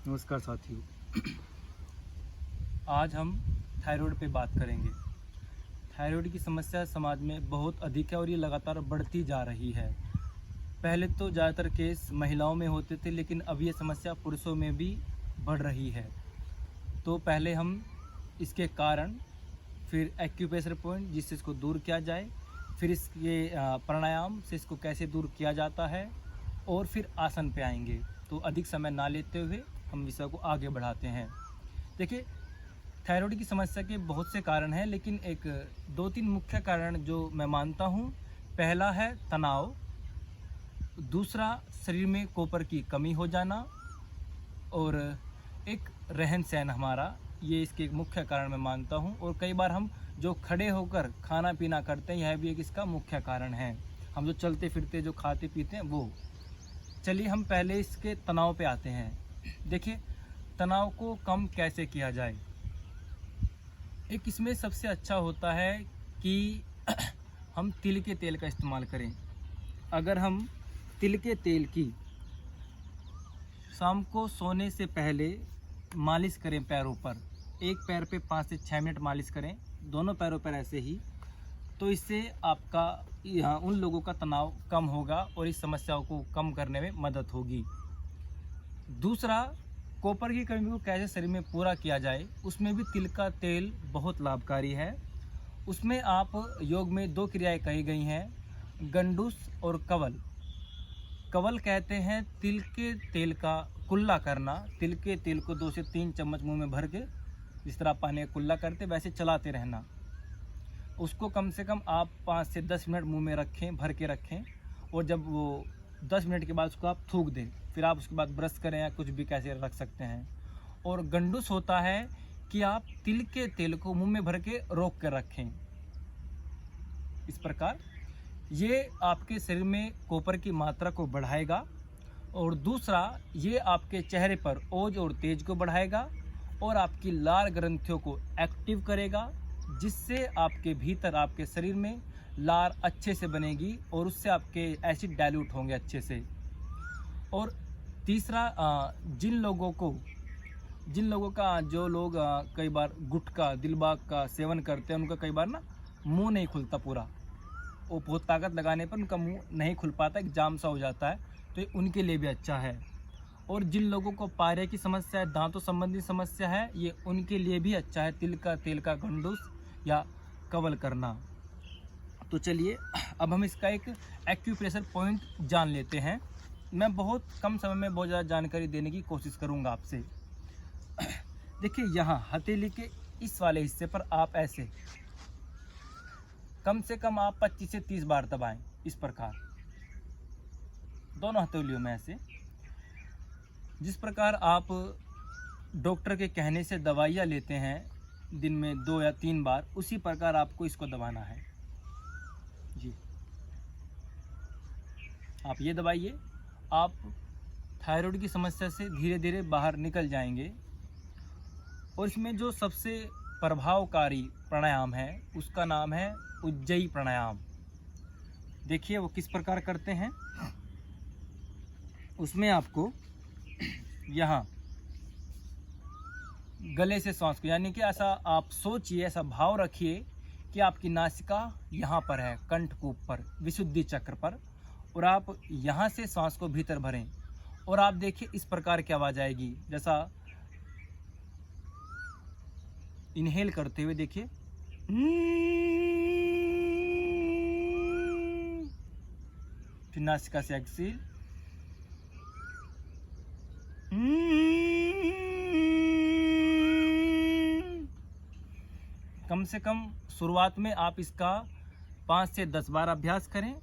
नमस्कार साथियों। आज हम थायराइड पे बात करेंगे। थायराइड की समस्या समाज में बहुत अधिक है और ये लगातार बढ़ती जा रही है। पहले तो ज़्यादातर केस महिलाओं में होते थे, लेकिन अब ये समस्या पुरुषों में भी बढ़ रही है। तो पहले हम इसके कारण, फिर एक्यूप्रेशर पॉइंट जिससे इसको दूर किया जाए, फिर इसके प्राणायाम से इसको कैसे दूर किया जाता है, और फिर आसन पे आएंगे। तो अधिक समय ना लेते हुए हम विषय को आगे बढ़ाते हैं। देखिए, थायराइड की समस्या के बहुत से कारण हैं, लेकिन एक दो तीन मुख्य कारण जो मैं मानता हूँ। पहला है तनाव, दूसरा शरीर में कॉपर की कमी हो जाना, और एक रहन सहन हमारा, ये इसके एक मुख्य कारण मैं मानता हूँ। और कई बार हम जो खड़े होकर खाना पीना करते हैं, यह भी एक इसका मुख्य कारण है। हम जो चलते फिरते जो खाते पीते हैं वो। चलिए हम पहले इसके तनाव पे आते हैं। देखिए, तनाव को कम कैसे किया जाए। एक इसमें सबसे अच्छा होता है कि हम तिल के तेल का इस्तेमाल करें। अगर हम तिल के तेल की शाम को सोने से पहले मालिश करें पैरों पर, एक पैर पे 5 से 6 मिनट मालिश करें, दोनों पैरों पर ऐसे ही, तो इससे आपका यहाँ उन लोगों का तनाव कम होगा और इस समस्याओं को कम करने में मदद होगी। दूसरा, कॉपर की कमी को कैसे शरीर में पूरा किया जाए, उसमें भी तिल का तेल बहुत लाभकारी है। उसमें आप योग में 2 क्रियाएं कही गई हैं, गंडूस और कवल। कवल कहते हैं तिल के तेल का कुल्ला करना। तिल के तेल को 2 से 3 चम्मच मुंह में भर के, जिस तरह पानी का कुल्ला करते वैसे चलाते रहना। उसको कम से कम आप 5 से 10 मिनट मुंह में रखें, भर के रखें, और जब वो 10 मिनट के बाद उसको आप थूक दें। फिर आप उसके बाद ब्रश करें या कुछ भी कैसे रख सकते हैं। और गंडूस होता है कि आप तिल के तेल को मुंह में भर के रोक कर रखें। इस प्रकार ये आपके शरीर में कॉपर की मात्रा को बढ़ाएगा, और दूसरा ये आपके चेहरे पर ओज और तेज को बढ़ाएगा और आपकी लार ग्रंथियों को एक्टिव करेगा, जिससे आपके भीतर, आपके शरीर में लार अच्छे से बनेगी और उससे आपके एसिड डाइल्यूट होंगे अच्छे से। और तीसरा, जिन लोगों का जो लोग कई बार गुटखा, दिलबाग का सेवन करते हैं, उनका कई बार ना मुंह नहीं खुलता पूरा। वो बहुत ताकत लगाने पर उनका मुंह नहीं खुल पाता, एक जाम सा हो जाता है, तो ये उनके लिए भी अच्छा है। और जिन लोगों को पायरिया की समस्या है, दांतों संबंधी समस्या है, ये उनके लिए भी अच्छा है तिल का तेल का गंडूस या कवल करना। तो चलिए अब हम इसका एक एक्यूप्रेशर पॉइंट जान लेते हैं। मैं बहुत कम समय में बहुत ज़्यादा जानकारी देने की कोशिश करूँगा आपसे। देखिए, यहाँ हथेली के इस वाले हिस्से पर आप ऐसे कम से कम आप 25 से 30 बार दबाएं, इस प्रकार दोनों हथेलियों में ऐसे। जिस प्रकार आप डॉक्टर के कहने से दवाइयाँ लेते हैं दिन में 2 या 3 बार, उसी प्रकार आपको इसको दबाना है जी। आप ये दबाइए, आप थायराइड की समस्या से धीरे धीरे बाहर निकल जाएंगे। और इसमें जो सबसे प्रभावकारी प्राणायाम है, उसका नाम है उज्जयी प्राणायाम। देखिए वो किस प्रकार करते हैं। उसमें आपको यहाँ गले से सांस को, यानी कि ऐसा आप सोचिए, ऐसा भाव रखिए कि आपकी नासिका यहाँ पर है, कंठ के ऊपर, विशुद्धि चक्र पर, और आप यहाँ से सांस को भीतर भरें। और आप देखिए इस प्रकार की आवाज़ आएगी, जैसा इनहेल करते हुए देखिए, फिर नासिका से एक्सेल, कम से कम शुरुआत में आप इसका 5 से 10 बार अभ्यास करें।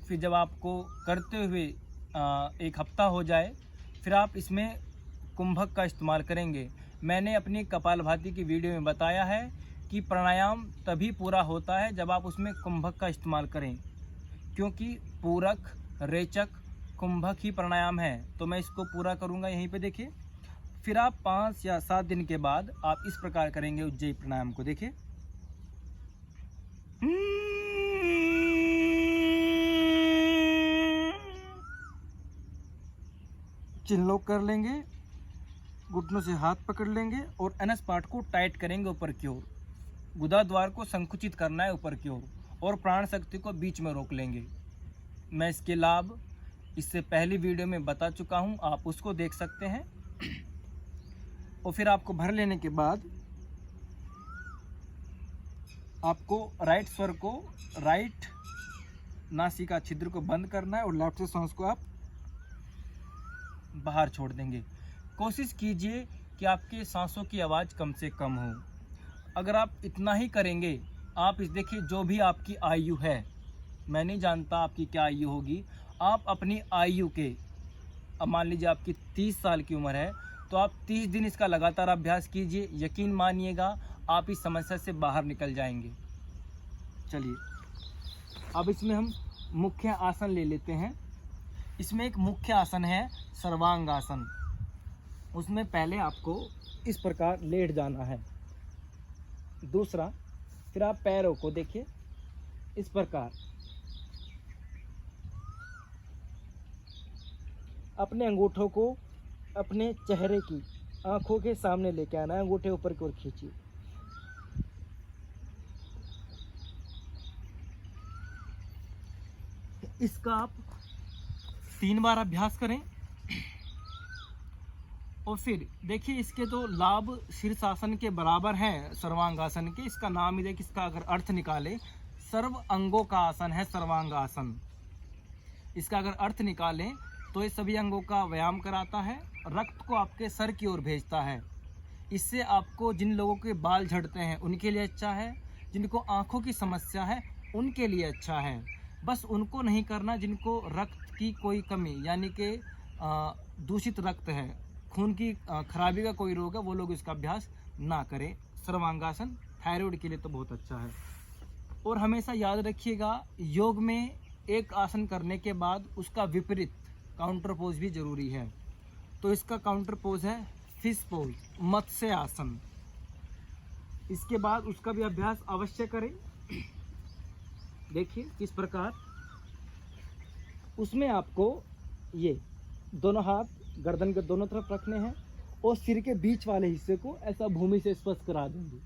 फिर जब आपको करते हुए 1 हफ्ता हो जाए, फिर आप इसमें कुंभक का इस्तेमाल करेंगे। मैंने अपनी कपालभाति की वीडियो में बताया है कि प्राणायाम तभी पूरा होता है जब आप उसमें कुंभक का इस्तेमाल करें, क्योंकि पूरक, रेचक, कुंभक ही प्राणायाम है। तो मैं इसको पूरा करूँगा यहीं पे, देखिए। फिर आप 5 या 7 दिन के बाद आप इस प्रकार करेंगे उज्जयी प्राणायाम को, देखिए। चिल्लो कर लेंगे, घुटनों से हाथ पकड़ लेंगे और एनएस पार्ट को टाइट करेंगे ऊपर की ओर। गुदा द्वार को संकुचित करना है ऊपर की ओर और प्राण शक्ति को बीच में रोक लेंगे। मैं इसके लाभ इससे पहली वीडियो में बता चुका हूं, आप उसको देख सकते हैं। और फिर आपको भर लेने के बाद आपको राइट स्वर को, राइट नासिका छिद्र को बंद करना है और लेफ्ट से सांस को आप बाहर छोड़ देंगे। कोशिश कीजिए कि आपके सांसों की आवाज़ कम से कम हो। अगर आप इतना ही करेंगे, आप इस देखिए जो भी आपकी आयु है, मैं नहीं जानता आपकी क्या आयु होगी, आप अपनी आयु के, अब मान लीजिए आपकी 30 साल की उम्र है तो आप 30 दिन इसका लगातार अभ्यास कीजिए। यकीन मानिएगा आप इस समस्या से बाहर निकल जाएंगे। चलिए अब इसमें हम मुख्य आसन ले लेते हैं। इसमें एक मुख्य आसन है सर्वांग आसन। उसमें पहले आपको इस प्रकार लेट जाना है। दूसरा, फिर आप पैरों को देखिए इस प्रकार अपने अंगूठों को अपने चेहरे की आंखों के सामने लेके आना है। अंगूठे ऊपर की ओर खींचिए। इसका आप 3 बार अभ्यास करें। और फिर देखिए इसके तो लाभ शीर्षासन के बराबर हैं सर्वांगासन के। इसका नाम ही देखिए, इसका अगर अर्थ निकाले, सर्व अंगों का आसन है सर्वांगासन। इसका अगर अर्थ निकालें तो ये सभी अंगों का व्यायाम कराता है, रक्त को आपके सर की ओर भेजता है। इससे आपको, जिन लोगों के बाल झड़ते हैं उनके लिए अच्छा है, जिनको आंखों की समस्या है उनके लिए अच्छा है। बस उनको नहीं करना जिनको रक्त की कोई कमी यानी कि दूषित रक्त है, खून की खराबी का कोई रोग है, वो लोग इसका अभ्यास ना करें। सर्वांगासन थायराइड के लिए तो बहुत अच्छा है। और हमेशा याद रखिएगा, योग में एक आसन करने के बाद उसका विपरीत काउंटर पोज भी जरूरी है। तो इसका काउंटर पोज है फिश पोज, मत्स्य आसन। इसके बाद उसका भी अभ्यास अवश्य करें। देखिए किस प्रकार उसमें आपको ये दोनों हाथ गर्दन के दोनों तरफ रखने हैं और सिर के बीच वाले हिस्से को ऐसा भूमि से स्पर्श करा देंगे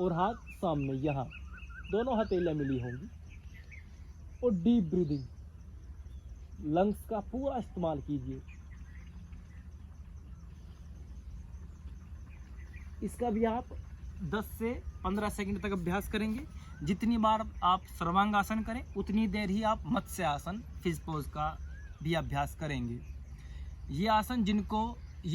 और हाथ सामने, यहाँ दोनों हथेलियां मिली होंगी। और डीप ब्रीदिंग, लंग्स का पूरा इस्तेमाल कीजिए। इसका भी आप 10 से 15 सेकंड तक अभ्यास करेंगे। जितनी बार आप सर्वांगासन करें उतनी देर ही आप मत्स्य आसन, फिश पोज का भी अभ्यास करेंगे। ये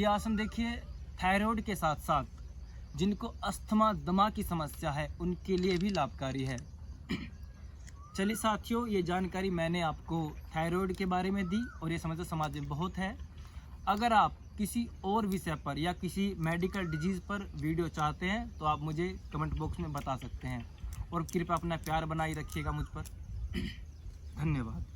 आसन देखिए थायराइड के साथ साथ जिनको अस्थमा, दमा की समस्या है उनके लिए भी लाभकारी है। चलिए साथियों, ये जानकारी मैंने आपको थायराइड के बारे में दी और ये समस्या समाज में बहुत है। अगर आप किसी और विषय पर या किसी मेडिकल डिजीज़ पर वीडियो चाहते हैं तो आप मुझे कमेंट बॉक्स में बता सकते हैं। और कृपया अपना प्यार बनाए रखिएगा मुझ पर। धन्यवाद।